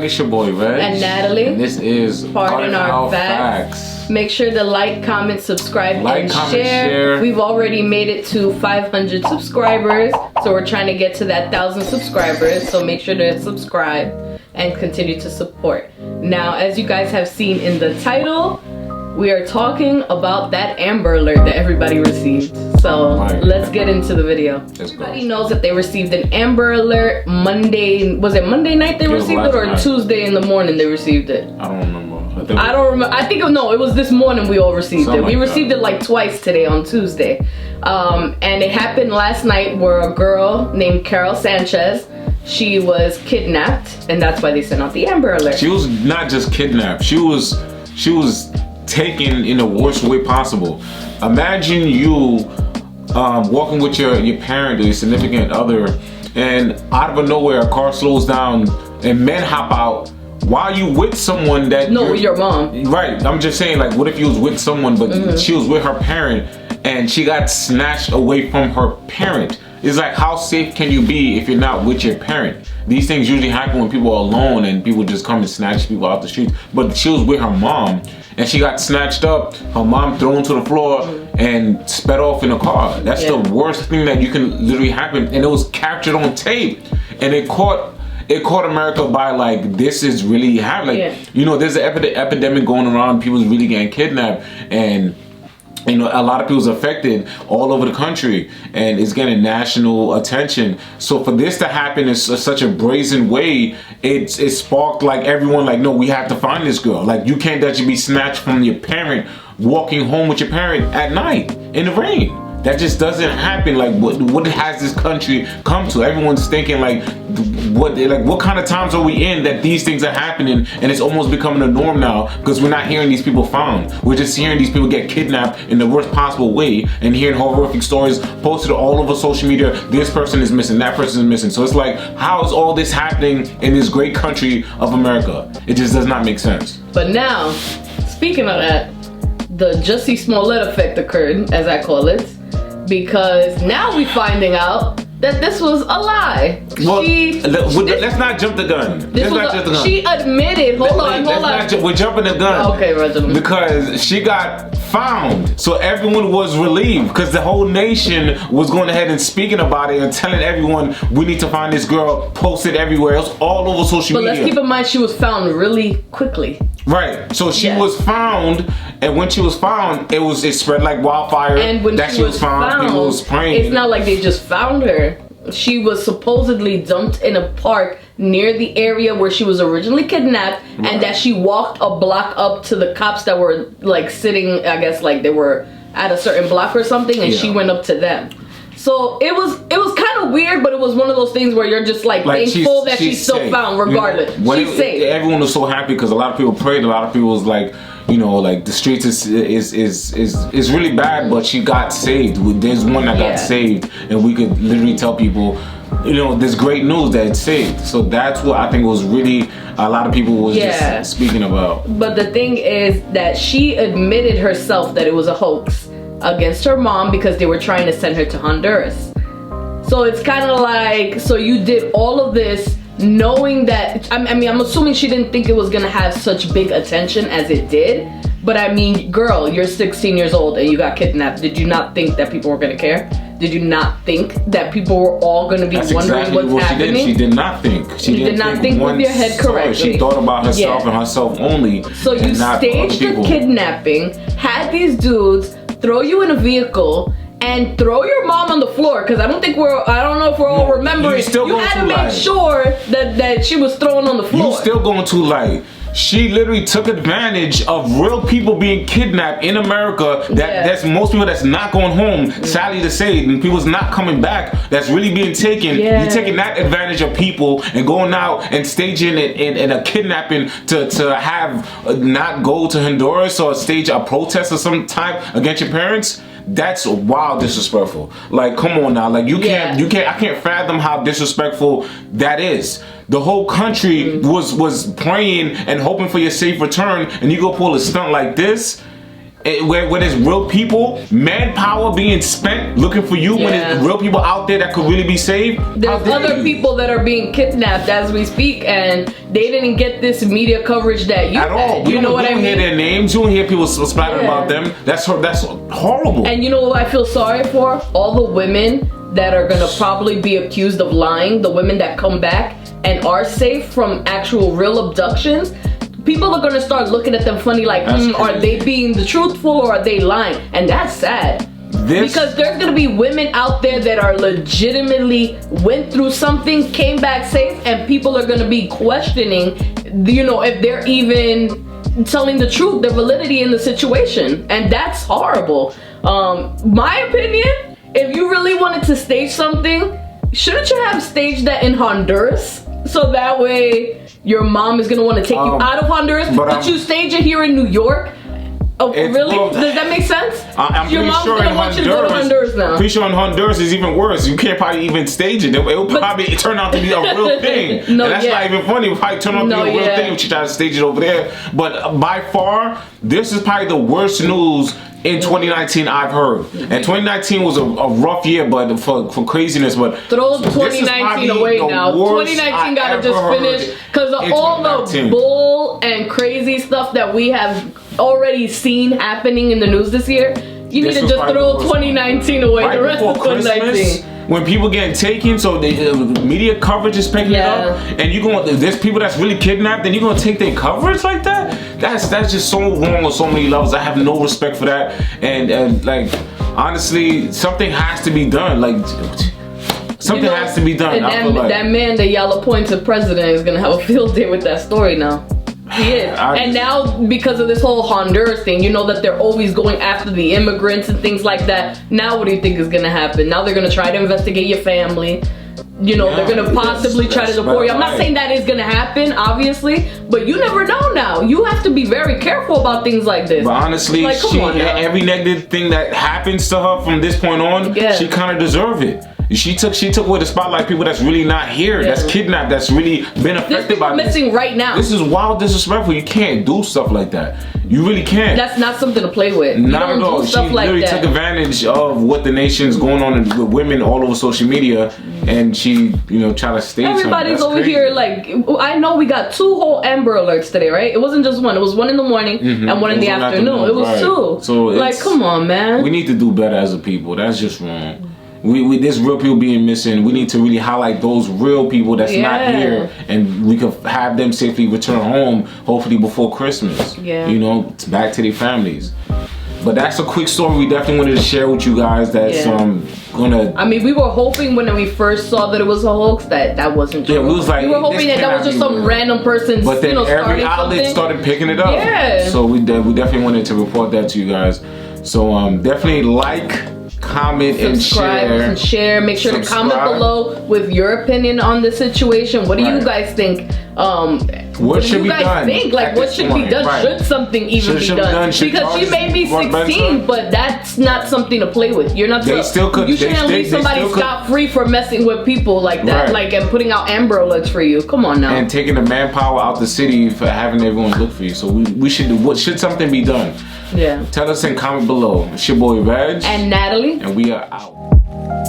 It's your boy, Reg. And Natalie. And this is Pardon Our Facts. Make sure to like, comment, subscribe, and share. We've already made it to 500 subscribers. So we're trying to get to that 1,000 subscribers. So make sure to subscribe and continue to support. Now, as you guys have seen in the title, we are talking about that Amber Alert that everybody received. So let's get into the video. Everybody knows that they received an Amber Alert Monday. Was it Monday night they received it, or Tuesday in the morning they received it? I don't remember. I think no, it was this morning we all received it. We received it like twice today on Tuesday. And it happened last night where a girl named Karol Sanchez, she was kidnapped, and that's why they sent out the Amber Alert. She was not just kidnapped. She was taken in the worst way possible. Imagine you walking with your parent or your significant other, and out of nowhere a car slows down and men hop out while you with someone that your mom. Right. I'm just saying, like, what if you was with someone but she was with her parent and she got snatched away from her parent? It's like, how safe can you be if you're not with your parent? These things usually happen when people are alone and people just come and snatch people off the streets. But she was with her mom and she got snatched up, her mom thrown to the floor and sped off in a car. That's the worst thing that you can literally happen. And it was captured on tape. And it caught America by, like, this is really happening. Like, you know, there's an epidemic going around, people's really getting kidnapped, and you know, a lot of people's affected all over the country, and it's getting national attention. So for this to happen in such a brazen way, it sparked, like, everyone, like, no, we have to find this girl. Like, you can't let you be snatched from your parent, walking home with your parent at night in the rain. That just doesn't happen. Like, what has this country come to? Everyone's thinking, like, what kind of times are we in that these things are happening, and it's almost becoming a norm now, because we're not hearing these people found. We're just hearing these people get kidnapped in the worst possible way, and hearing horrific stories posted all over social media. This person is missing, that person is missing. So it's like, how is all this happening in this great country of America? It just does not make sense. But now, speaking of that, the Jussie Smollett effect occurred, as I call it. Because now we're finding out that this was a lie. Well, let's not jump the gun. She admitted. Hold on. We're jumping the gun. Okay, Reginald. Because she got found. So everyone was relieved, because the whole nation was going ahead and speaking about it and telling everyone, we need to find this girl, posted everywhere else, all over social media. But let's keep in mind, she was found really quickly. Right. So she was found, and when she was found, it spread like wildfire. And when she was found, people was praying. It's not like they just found her. She was supposedly dumped in a park near the area where she was originally kidnapped, and that she walked a block up to the cops that were, like, sitting, I guess, like they were at a certain block or something, and she went up to them. So it was kind of weird, but it was one of those things where you're just like thankful that she's still found, regardless. You know, she's safe. Everyone was so happy because a lot of people prayed. A lot of people was like, you know, like, the streets is really bad, but she got saved. There's one that got saved, and we could literally tell people, you know, there's great news that it's saved. So that's what I think was really a lot of people was just speaking about. But the thing is that she admitted herself that it was a hoax against her mom because they were trying to send her to Honduras. So it's kind of like, so you did all of this knowing that, I mean, I'm assuming she didn't think it was gonna have such big attention as it did. But I mean, girl, you're 16 years old and you got kidnapped. Did you not think that people were gonna care? Did you not think that people were all gonna be wondering what's happening? She did not think. She did not think with your head correctly. She thought about herself and herself only. So you staged the kidnapping, had these dudes throw you in a vehicle, and throw your mom on the floor, because I don't know if we're all remembering. You had to make sure that she was thrown on the floor. You still going too light. She literally took advantage of real people being kidnapped in America. That's most people that's not going home, sadly to say, and people's not coming back. That's really being taken. You're taking that advantage of people and going out and staging it in a kidnapping to have not go to Honduras or stage a protest of some type against your parents. That's wild disrespectful. Like, come on now. Like, I can't fathom how disrespectful that is. The whole country was praying and hoping for your safe return, and you go pull a stunt like this. Where there's real people, manpower being spent looking for you when there's real people out there that could really be saved. There's other people that are being kidnapped as we speak, and they didn't get this media coverage that you had. You know what I mean? You don't hear their names. You don't hear people splattering about them. That's horrible. And you know what I feel sorry for? All the women that are gonna probably be accused of lying, the women that come back and are safe from actual real abductions. People are gonna start looking at them funny, like, are they being the truthful or are they lying? And that's sad. Because there's gonna be women out there that are legitimately went through something, came back safe, and people are gonna be questioning, you know, if they're even telling the truth, the validity in the situation. And that's horrible. My opinion, if you really wanted to stage something, shouldn't you have staged that in Honduras? So that way your mom is gonna want to take you out of Honduras, but you stage it here in New York. Oh, really? Does that make sense? I'm your mom's sure gonna want you to go to Honduras now. Pretty sure in Honduras is even worse. You can't probably even stage it. It will probably turn out to be a real thing. And that's not even funny. It will probably turn out to be a real thing if you try to stage it over there. But by far, this is probably the worst news in 2019 I've heard. And 2019 was a rough year, but for craziness. But throw 2019 away now. 2019 gotta just finish because of all the bull and crazy stuff that we have already seen happening in the news this year. You need to just throw 2019 away. The rest of 2019. When people getting taken, so the media coverage is picking it up, and there's people that's really kidnapped, and you're gonna take their coverage like that? That's just so wrong on so many levels. I have no respect for that, and like honestly, something has to be done. Like something has to be done. And that man that y'all appointed president is gonna have a field day with that story now. He is. And now, because of this whole Honduras thing, you know that they're always going after the immigrants and things like that. Now what do you think is gonna happen? Now they're gonna try to investigate your family. You know, they're gonna possibly try to deport you. I'm not saying that is gonna happen, obviously, but you never know now. You have to be very careful about things like this. But honestly, like, every negative thing that happens to her from this point on, she kind of deserves it. She took away the spotlight people that's really not here, that's kidnapped, that's really been affected by this. Missing right now. This is wild, disrespectful. You can't do stuff like that. You really can't. That's not something to play with. Not at all. She literally took advantage of what the nation's going on with women all over social media, and she, you know, tried to stage something. Everybody's over here like, I know we got 2 whole Amber Alerts today, right? It wasn't just one. It was one in the morning and one in the afternoon. It was 2. So like, come on, man. We need to do better as a people. That's just wrong. There's real people being missing. We need to really highlight those real people that's not here, and we could have them safely return home, hopefully before Christmas. You know, back to their families. But that's a quick story we definitely wanted to share with you guys. That's gonna. I mean, we were hoping when we first saw that it was a hoax that wasn't true. Yeah, we was like, we were hoping that was just some random person. But then every outlet started picking it up. Yeah. So we definitely wanted to report that to you guys. So definitely like, comment, and share. Make sure to comment below with your opinion on the situation. What do you guys think? What should be done? Like, what should be done? Should something even be done? Because she may be 16, but that's not something to play with. You're not. You shouldn't leave somebody scot free for messing with people like that, like, and putting out Amber Alerts for you. Come on now. And taking the manpower out the city for having everyone look for you. So we should do. What should something be done? Yeah. Tell us in comment below. It's your boy Reg and Natalie, and we are out.